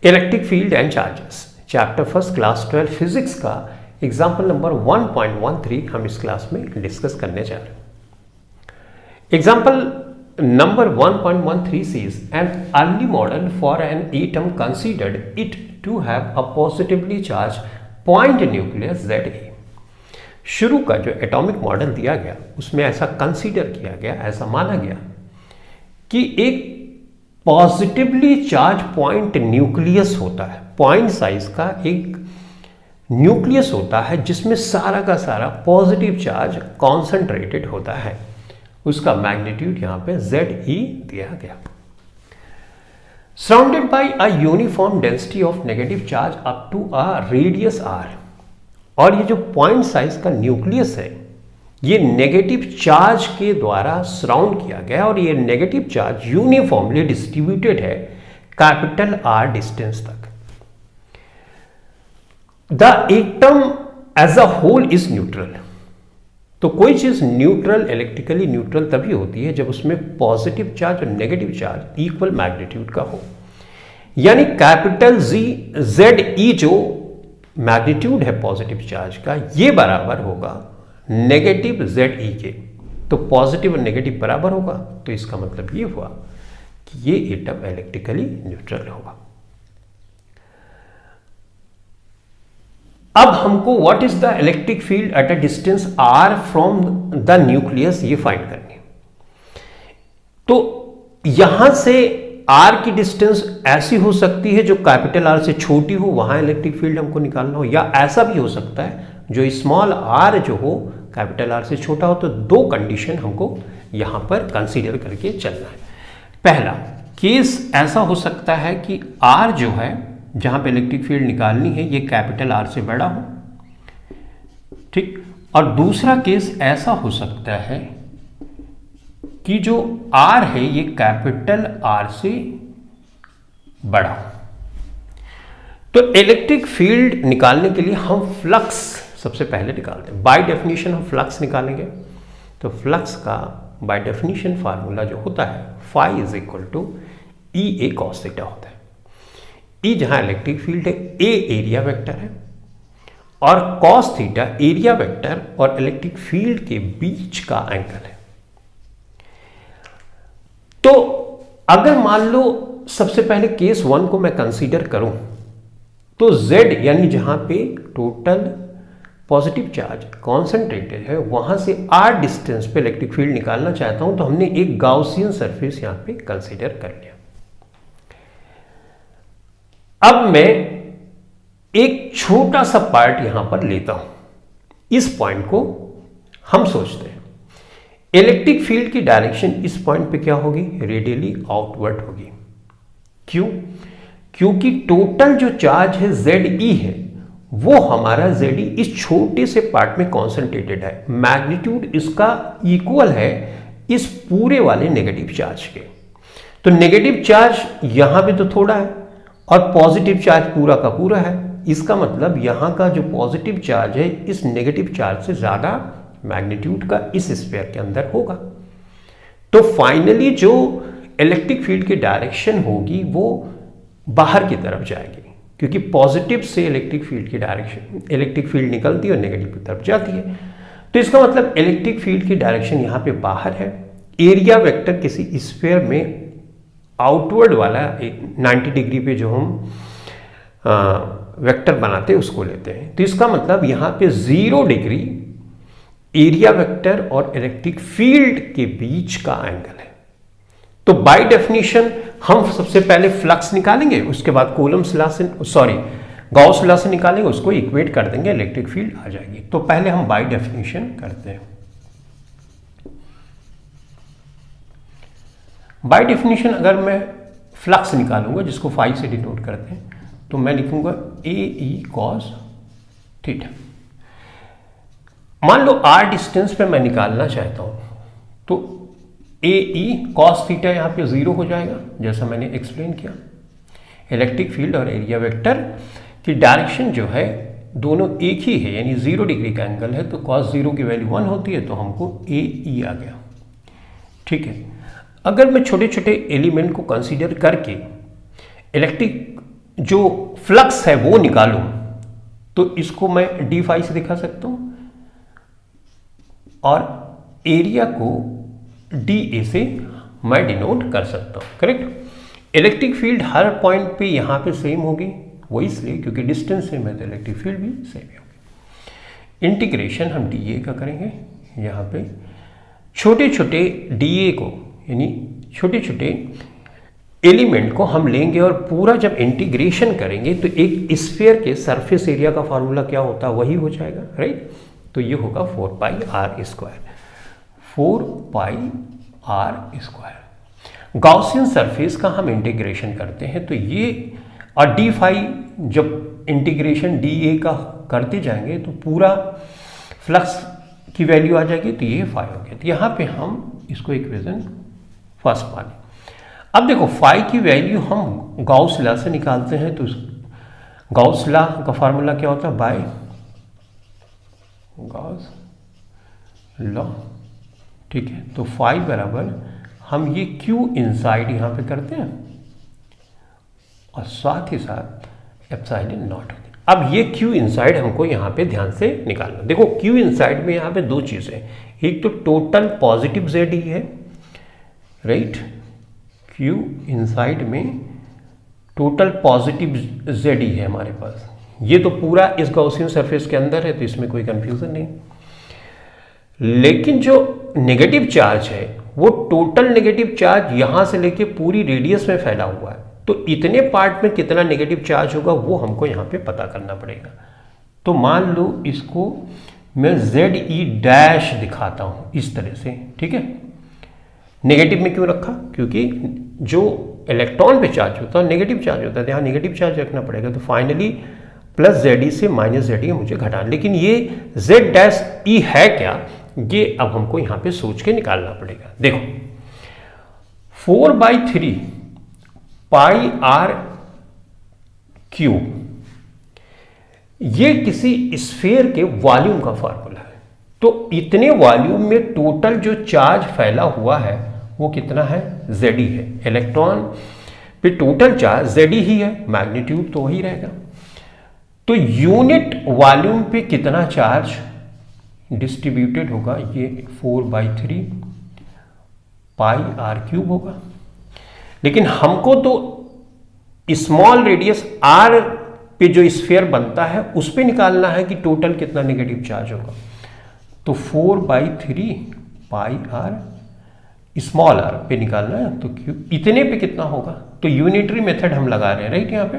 Electric field and charges, chapter first, class 12 physics का example number 1.13 हम इस class में डिस्कस करने जा रहे हैं। Example number 1.13 says an early model for an atom considered it to have a positively charged point nucleus Za। शुरू का जो एटॉमिक मॉडल दिया गया उसमें ऐसा कंसीडर किया गया, ऐसा माना गया कि एक पॉजिटिवली चार्ज पॉइंट न्यूक्लियस होता है, पॉइंट साइज का एक न्यूक्लियस होता है जिसमें सारा का सारा पॉजिटिव चार्ज कॉन्सेंट्रेटेड होता है। उसका मैग्नीट्यूड यहां पे Ze दिया गया। Surrounded by a uniform density of negative charge up to a radius r। और ये जो पॉइंट साइज का न्यूक्लियस है ये नेगेटिव चार्ज के द्वारा सराउंड किया गया और ये नेगेटिव चार्ज यूनिफॉर्मली डिस्ट्रीब्यूटेड है कैपिटल R डिस्टेंस तक। The atom as a whole is neutral. तो कोई चीज न्यूट्रल, इलेक्ट्रिकली न्यूट्रल तभी होती है जब उसमें पॉजिटिव चार्ज और नेगेटिव चार्ज इक्वल मैग्नीट्यूड का हो। यानी कैपिटल Ze जो मैग्नीट्यूड है पॉजिटिव चार्ज का, ये बराबर होगा नेगेटिव Ze के। तो पॉजिटिव और नेगेटिव बराबर होगा, तो इसका मतलब ये हुआ कि ये एटम इलेक्ट्रिकली न्यूट्रल होगा। अब हमको what is the electric field at a distance r from the nucleus ये फाइंड करनी है। तो यहां से r की डिस्टेंस ऐसी हो सकती है जो कैपिटल R से छोटी हो, वहां इलेक्ट्रिक फील्ड हमको निकालना हो, या ऐसा भी हो सकता है जो स्मॉल r जो हो कैपिटल R से छोटा हो। तो दो कंडीशन हमको यहां पर कंसीडर करके चलना है। पहला केस ऐसा हो सकता है कि r जो है जहां पे इलेक्ट्रिक फील्ड निकालनी है ये कैपिटल R से बड़ा हो, ठीक। और दूसरा केस ऐसा हो सकता है कि जो R है ये कैपिटल R से बड़ा हो। तो इलेक्ट्रिक फील्ड निकालने के लिए हम फ्लक्स सबसे पहले निकालते हैं। बाय डेफिनेशन हम फ्लक्स निकालेंगे। तो फ्लक्स का बाय डेफिनेशन फार्मूला जो होता है phi is equal to EA cos theta होता है। E जहां इलेक्ट्रिक फील्ड है, A एरिया वेक्टर है और cos थीटा एरिया वेक्टर और इलेक्ट्रिक फील्ड के बीच का एंगल है। तो अगर मान लो सबसे पहले केस 1 को मैं कंसीडर करूं तो Z यानी जहां पे टोटल पॉजिटिव चार्ज कॉन्सेंट्रेटेड है वहां से r डिस्टेंस पे इलेक्ट्रिक फील्ड निकालना चाहता हूं, तो हमने एक गाउसियन सरफेस यहां पे कंसीडर कर लिया। अब मैं एक छोटा सा पार्ट यहां पर लेता हूं। इस पॉइंट को हम सोचते हैं इलेक्ट्रिक फील्ड की डायरेक्शन इस पॉइंट पे क्या होगी, रेडियली आउटवर्ड होगी। क्यों? क्योंकि टोटल जो चार्ज है Ze है वो हमारा Ze इस छोटे से पार्ट में कॉन्सेंट्रेटेड है। मैग्नीट्यूड इसका इक्वल है इस पूरे वाले नेगेटिव चार्ज के। तो नेगेटिव चार्ज यहां पे तो थोड़ा है और पॉजिटिव चार्ज पूरा का पूरा है। इसका मतलब यहां का जो पॉजिटिव चार्ज है इस नेगेटिव चार्ज से ज्यादा मैग्नीट्यूड का इस स्फीयर के अंदर होगा। तो फाइनली जो इलेक्ट्रिक फील्ड की डायरेक्शन होगी वो बाहर की तरफ जाएगी, क्योंकि पॉजिटिव से इलेक्ट्रिक फील्ड की डायरेक्शन, इलेक्ट्रिक फील्ड निकलती है और नेगेटिव की तरफ जाती है। तो इसका मतलब इलेक्ट्रिक फील्ड की डायरेक्शन यहां पे बाहर है। एरिया वेक्टर किसी स्फीयर में आउटवर्ड वाला एक 90 डिग्री पे जो हम वेक्टर बनाते हैं उसको लेते हैं। तो इसका मतलब यहां पे 0 डिग्री एरिया वेक्टर और इलेक्ट्रिक फील्ड के बीच का एंगल है। तो बाय डेफिनेशन हम सबसे पहले फ्लक्स निकालेंगे, उसके बाद कूलम्स लॉ से, गॉस लॉ से निकालेंगे, उसको इक्वेट कर देंगे, इलेक्ट्रिक फील्ड आ जाएगी। तो पहले हम बाय डेफिनेशन करते हैं। बाय डेफिनेशन अगर मैं फ्लक्स निकालूंगा जिसको फाई से डिनोट करते हैं तो मैं लिखूंगा AE cos थीटा। मान लो r डिस्टेंस पे मैं निकालना चाहता हूं तो AE cos थीटा यहां पे 0 हो जाएगा जैसा मैंने एक्सप्लेन किया। इलेक्ट्रिक फील्ड और एरिया वेक्टर की डायरेक्शन जो है दोनों एक ही है, यानी 0 डिग्री का एंगल है, तो cos 0 की वैल्यू 1 होती है, तो हमको AE आ गया। ठीक है। अगर मैं छोटे छोटे एलिमेंट को कंसीडर करके इलेक्ट्रिक जो फ्लक्स है वो निकालूं तो इसको मैं डी फाई से दिखा सकता हूं और एरिया को डी ए से मैं डिनोट कर सकता हूं। करेक्ट। इलेक्ट्रिक फील्ड हर पॉइंट पे यहां पे सेम होगी, वो इसलिए क्योंकि डिस्टेंस सेम है तो इलेक्ट्रिक फील्ड भी सेम होगी। इंटीग्रेशन हम डी ए का करेंगे। यहां पे छोटे छोटे डी ए को यानी छोटे छोटे एलिमेंट को हम लेंगे और पूरा जब इंटीग्रेशन करेंगे तो एक स्फीयर के सरफेस एरिया का फॉर्मूला क्या होता है वही हो जाएगा, राइट। तो ये होगा 4 pi r square, 4 pi r square. Gaussian surface का हम इंटीग्रेशन करते हैं तो ये और डी फाई जब इंटीग्रेशन डी ए का करते जाएंगे तो पूरा फ्लक्स की वैल्यू आ जाएगी, तो ये फाई हो गया। तो यहाँ पे हम इसको इक्वेशन फर्स्ट पानी। अब देखो फाई की वैल्यू हम गॉस लॉ से निकालते हैं, तो गॉस लॉ का फार्मूला क्या होता है, बाय गॉस लॉ, ठीक है। तो फाई बराबर हम ये क्यू इनसाइड यहां पे करते हैं और साथ ही साथ एप्सिलॉन नॉट होती है। अब ये क्यू इनसाइड हमको यहां पे ध्यान से निकालना। देखो क्यू इनसाइड में यहां पे दो चीजें, एक तो टोटल पॉजिटिव जेड ही है, राइट। क्यू इनसाइड में टोटल पॉजिटिव जेड ही है हमारे पास। ये तो पूरा इस गॉसियन सरफेस के अंदर है तो इसमें कोई कंफ्यूजन नहीं। लेकिन जो नेगेटिव चार्ज है वो टोटल नेगेटिव चार्ज यहां से लेके पूरी रेडियस में फैला हुआ है, तो इतने पार्ट में कितना नेगेटिव चार्ज होगा वो हमको यहां पे पता करना पड़ेगा। तो मान लो इसको मैं जेड ई डैश दिखाता हूं इस तरह से, ठीक है। नेगेटिव में क्यों रखा, क्योंकि जो इलेक्ट्रॉन पे चार्ज होता है नेगेटिव चार्ज होता है, यहाँ नेगेटिव चार्ज रखना पड़ेगा। तो फाइनली प्लस जेड ई से माइनस जेड ई मुझे घटाना, लेकिन ये जेड डैश ई है क्या, ये अब हमको यहाँ पे सोच के निकालना पड़ेगा। देखो 4/3 पाई आर क्यूब, ये किसी स्फीयर के वॉल्यूम का फॉर्मूला है। तो इतने वॉल्यूम में टोटल जो चार्ज फैला हुआ है वो कितना है, जेड ई है। इलेक्ट्रॉन पे टोटल चार्ज जेड ई ही है, मैग्नीट्यूड तो वही रहेगा। तो यूनिट वॉल्यूम पे कितना चार्ज डिस्ट्रीब्यूटेड होगा, ये 4/3 पाई आर क्यूब होगा। लेकिन हमको तो स्मॉल रेडियस आर पे जो स्फीयर बनता है उस पे निकालना है कि टोटल कितना नेगेटिव चार्ज होगा। तो 4/3 पाई आर स्मॉल आर पे निकालना है, तो क्यूब इतने पे कितना होगा, तो यूनिटरी मेथड हम लगा रहे हैं, राइट। यहाँ पे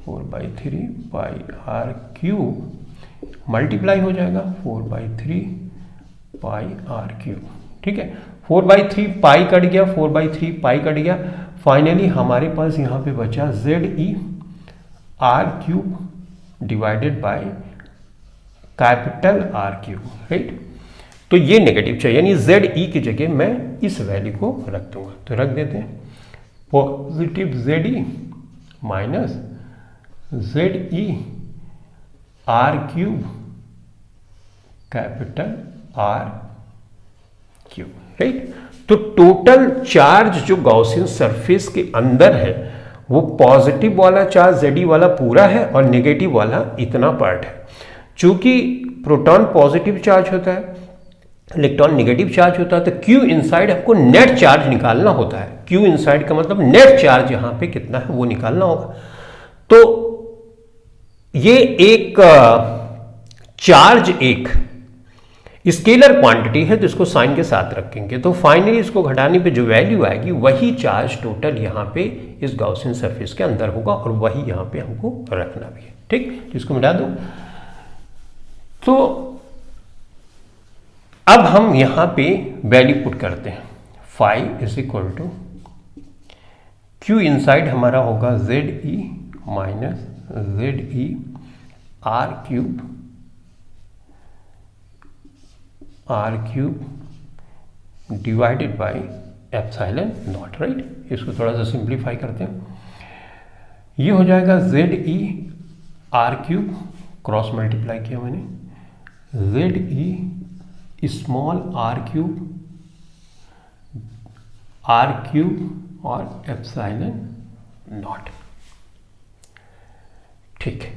4/3 पाई आर क्यूब मल्टीप्लाई हो जाएगा 4/3 पाई आर क्यूब, ठीक है। 4/3 पाई कट गया, 4/3 पाई कट गया, फाइनली हमारे पास यहाँ पे बचा Z e r cube divided by capital r cube, right. तो ये नेगेटिव चाहिए, यानी जेड ई की जगह मैं इस वैल्यू को रख दूंगा। तो रख देते हैं positive z e minus Z e r cube capital r cube, right. तो टोटल चार्ज जो गॉसियन सरफेस के अंदर है वो पॉजिटिव वाला चार्ज जेड ई वाला पूरा है और नेगेटिव वाला इतना पार्ट है। चूंकि प्रोटॉन पॉजिटिव चार्ज होता है, इलेक्ट्रॉन नेगेटिव चार्ज होता है, तो क्यू इनसाइड हमको नेट चार्ज निकालना होता है। क्यू इनसाइड का मतलब नेट चार्ज यहां पे कितना है वो निकालना होगा। तो ये एक चार्ज एक स्केलर क्वांटिटी है, तो इसको साइन के साथ रखेंगे। तो फाइनली इसको घटाने पे जो वैल्यू आएगी वही चार्ज टोटल यहाँ पे इस गॉसियन सरफेस के अंदर होगा और वही यहाँ पे हमको रखना भी है, ठीक। तो इसको मिटा दो। तो अब हम यहां पे वैल्यू पुट करते हैं, phi is equal to q inside हमारा होगा Z e minus Z e r cube divided by epsilon naught, right. इसको थोड़ा सा सिंप्लीफाई करते हैं, ये हो जाएगा Z e r cube, cross multiply किया मैंने, Z e small r cube और एप्सिलॉन नॉट, ठीक है,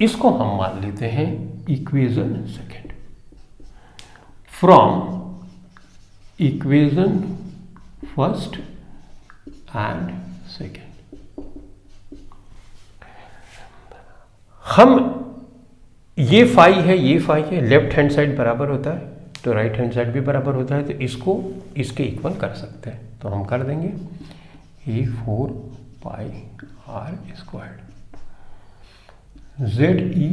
इसको हम मान लेते हैं equation second. From equation first and second हम ये फाई है, ये फाई है, लेफ्ट हैंड साइड बराबर होता है तो राइट हैंड साइड भी बराबर होता है, तो इसको इसके इक्वल कर सकते हैं। तो हम कर देंगे ये 4 pi r squared z e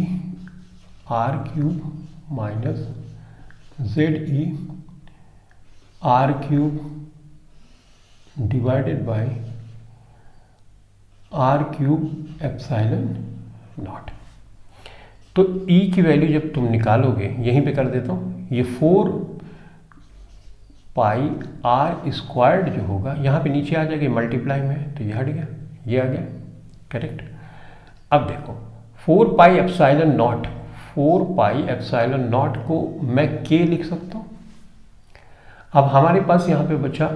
r cube minus Z e r cube divided by r cube epsilon naught. तो E की वैल्यू जब तुम निकालोगे, यहीं पे कर देता हूँ, ये 4 पाई आर स्क्वायर्ड जो होगा यहाँ पे नीचे आ जाएगा, मल्टीप्लाई में तो ये हट गया, ये आ गया, करेक्ट। अब देखो 4 pi epsilon not, 4 pi epsilon not को मैं K लिख सकता हूँ। अब हमारे पास यहाँ पे बचा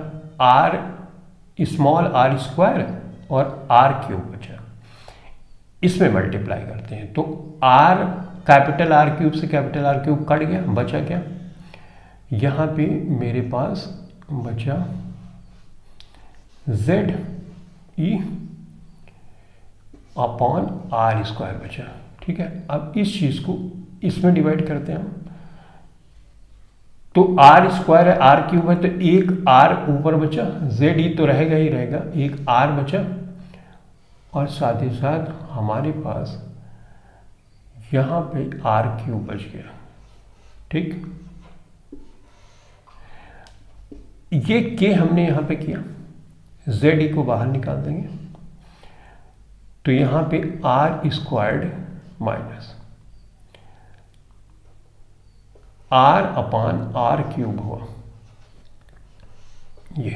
R स्मॉल आर स्क्वायर और R क्यूब बचा, इसमें मल्टीप्लाई करते हैं तो R कैपिटल R क्यूब से कैपिटल R क्यूब कट गया, बचा क्या, यहाँ पे मेरे पास बचा Z e upon r square बचा, ठीक है। अब इस चीज़ को इसमें डिवाइड करते हैं हम, तो आर स्क्वायर है, आर क्यूब है, तो एक आर ऊपर बचा, जेड ई तो रहेगा ही रहेगा, एक आर बचा और साथ ही साथ हमारे पास यहाँ पे आर क्यूब बच गया, ठीक। ये के हमने यहाँ पे किया, जेड ई को बाहर निकाल देंगे तो यहाँ पे r squared minus r upon r cube हुआ ये।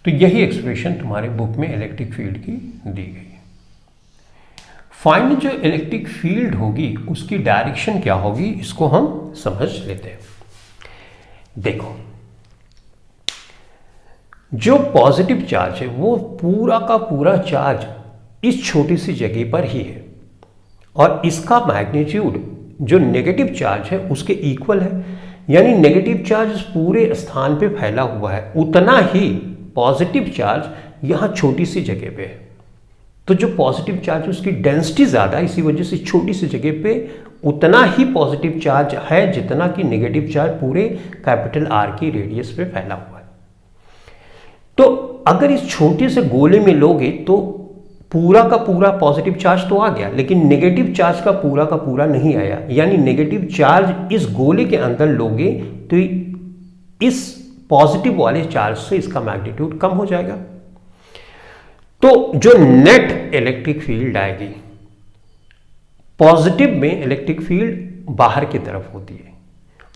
तो यही एक्सप्रेशन तुम्हारे बुक में इलेक्ट्रिक फील्ड की दी गई है। फाइंड जो इलेक्ट्रिक फील्ड होगी उसकी डायरेक्शन क्या होगी, इसको हम समझ लेते हैं। देखो, जो पॉजिटिव चार्ज है वो पूरा का पूरा चार्ज इस छोटी सी जगह पर ही है और इसका मैग्नीट्यूड जो नेगेटिव चार्ज है उसके इक्वल है, यानी नेगेटिव चार्ज पूरे स्थान पे फैला हुआ है, उतना ही पॉजिटिव चार्ज यहाँ छोटी सी जगह पे है। तो जो पॉजिटिव चार्ज है उसकी डेंसिटी ज़्यादा है, इसी वजह से छोटी सी जगह पे उतना ही पॉजिटिव चार्ज है जितना कि नेगेटिव चार्ज पूरे कैपिटल आर की रेडियस पे फैला हुआ है। तो अगर इस छोटे से गोले में लोगे तो पूरा का पूरा पॉजिटिव चार्ज तो आ गया, लेकिन नेगेटिव चार्ज का पूरा नहीं आया, यानी नेगेटिव चार्ज इस गोले के अंदर लोगे तो इस पॉजिटिव वाले चार्ज से इसका मैग्नीट्यूड कम हो जाएगा। तो जो नेट इलेक्ट्रिक फील्ड आएगी, पॉजिटिव में इलेक्ट्रिक फील्ड बाहर की तरफ होती है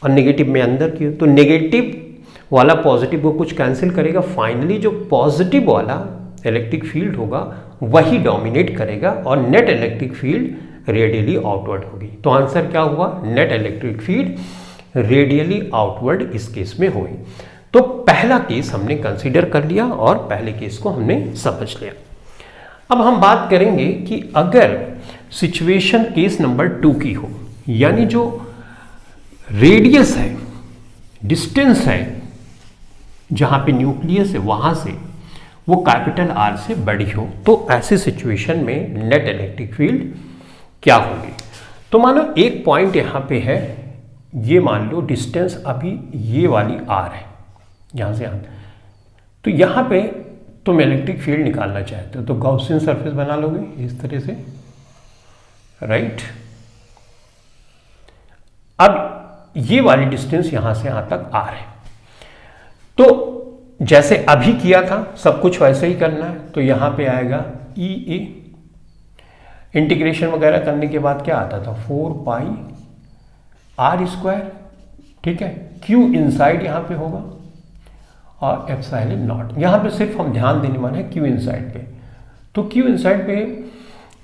और नेगेटिव में अंदर की, तो नेगेटिव वाला पॉजिटिव को कुछ कैंसिल करेगा, फाइनली जो पॉजिटिव वाला इलेक्ट्रिक फील्ड होगा वही डोमिनेट करेगा और net electric field radially outward होगी। तो आंसर क्या हुआ, net electric field radially outward इस केस में हुई। तो पहला केस हमने कंसीडर कर लिया और पहले केस को हमने समझ लिया। अब हम बात करेंगे कि अगर सिचुएशन केस नंबर 2 की हो, यानी जो रेडियस है, डिस्टेंस है जहां पे न्यूक्लियस है वहां से वो कैपिटल आर से बड़ी हो, तो ऐसी सिचुएशन में नेट इलेक्ट्रिक फील्ड क्या होगी। तो मानो एक पॉइंट यहां पे है, ये मान लो डिस्टेंस अभी ये वाली आर है, यहां से तो यहां पे तुम इलेक्ट्रिक फील्ड निकालना चाहते हो तो गॉसियन सरफेस बना लोगे इस तरह से, राइट। अब ये वाली डिस्टेंस यहां से यहां तक आर है, तो जैसे अभी किया था सब कुछ वैसे ही करना है। तो यहां पे आएगा ई ए, इंटीग्रेशन वगैरह करने के बाद क्या आता था 4 पाई आर स्क्वायर, ठीक है। क्यू इनसाइड यहां पे होगा और एप्सिलॉन नॉट, यहां पे सिर्फ हम ध्यान देने वाले हैं क्यू इनसाइड पे। तो क्यू इनसाइड पे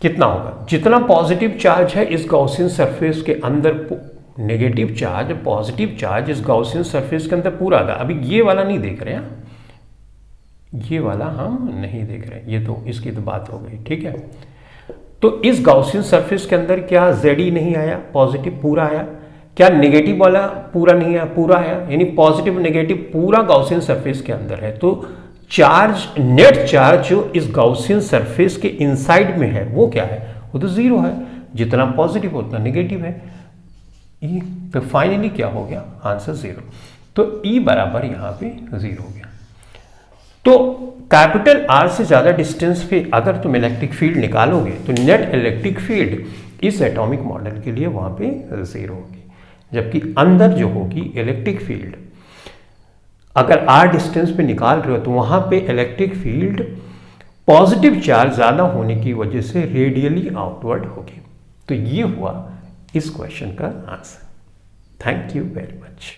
कितना होगा, जितना पॉजिटिव चार्ज है इस गॉसियन सरफेस के अंदर, नेगेटिव चार्ज पॉजिटिव चार्ज इस गॉसियन सरफेस के अंदर पूरा था। अभी ये वाला नहीं देख रहे हैं, ये वाला हम नहीं देख रहे, ये तो इसकी तो बात हो गई, ठीक है। तो इस गाउसियन सरफेस के अंदर क्या जेड नहीं आया, पॉजिटिव पूरा आया, क्या नेगेटिव वाला पूरा नहीं आया, पूरा आया, यानी पॉजिटिव नेगेटिव पूरा गाउसियन सरफेस के अंदर है। तो चार्ज, नेट चार्ज जो इस गाउसियन सरफेस के इनसाइड में है वो क्या है, वो तो जीरो है, जितना पॉजिटिव उतना नेगेटिव है। ई तो फाइनली क्या हो गया, आंसर जीरो। तो ई बराबर यहां पे जीरो हो गया। तो कैपिटल आर से ज्यादा डिस्टेंस पे अगर तुम इलेक्ट्रिक फील्ड निकालोगे तो नेट इलेक्ट्रिक फील्ड इस एटॉमिक मॉडल के लिए वहां पे जीरो होगी, जबकि अंदर जो होगी इलेक्ट्रिक फील्ड अगर आर डिस्टेंस पे निकाल रहे हो तो वहां पे इलेक्ट्रिक फील्ड पॉजिटिव चार्ज ज्यादा होने की वजह से रेडियली आउटवर्ड होगी। तो ये हुआ इस क्वेश्चन का answer. Thank you very much.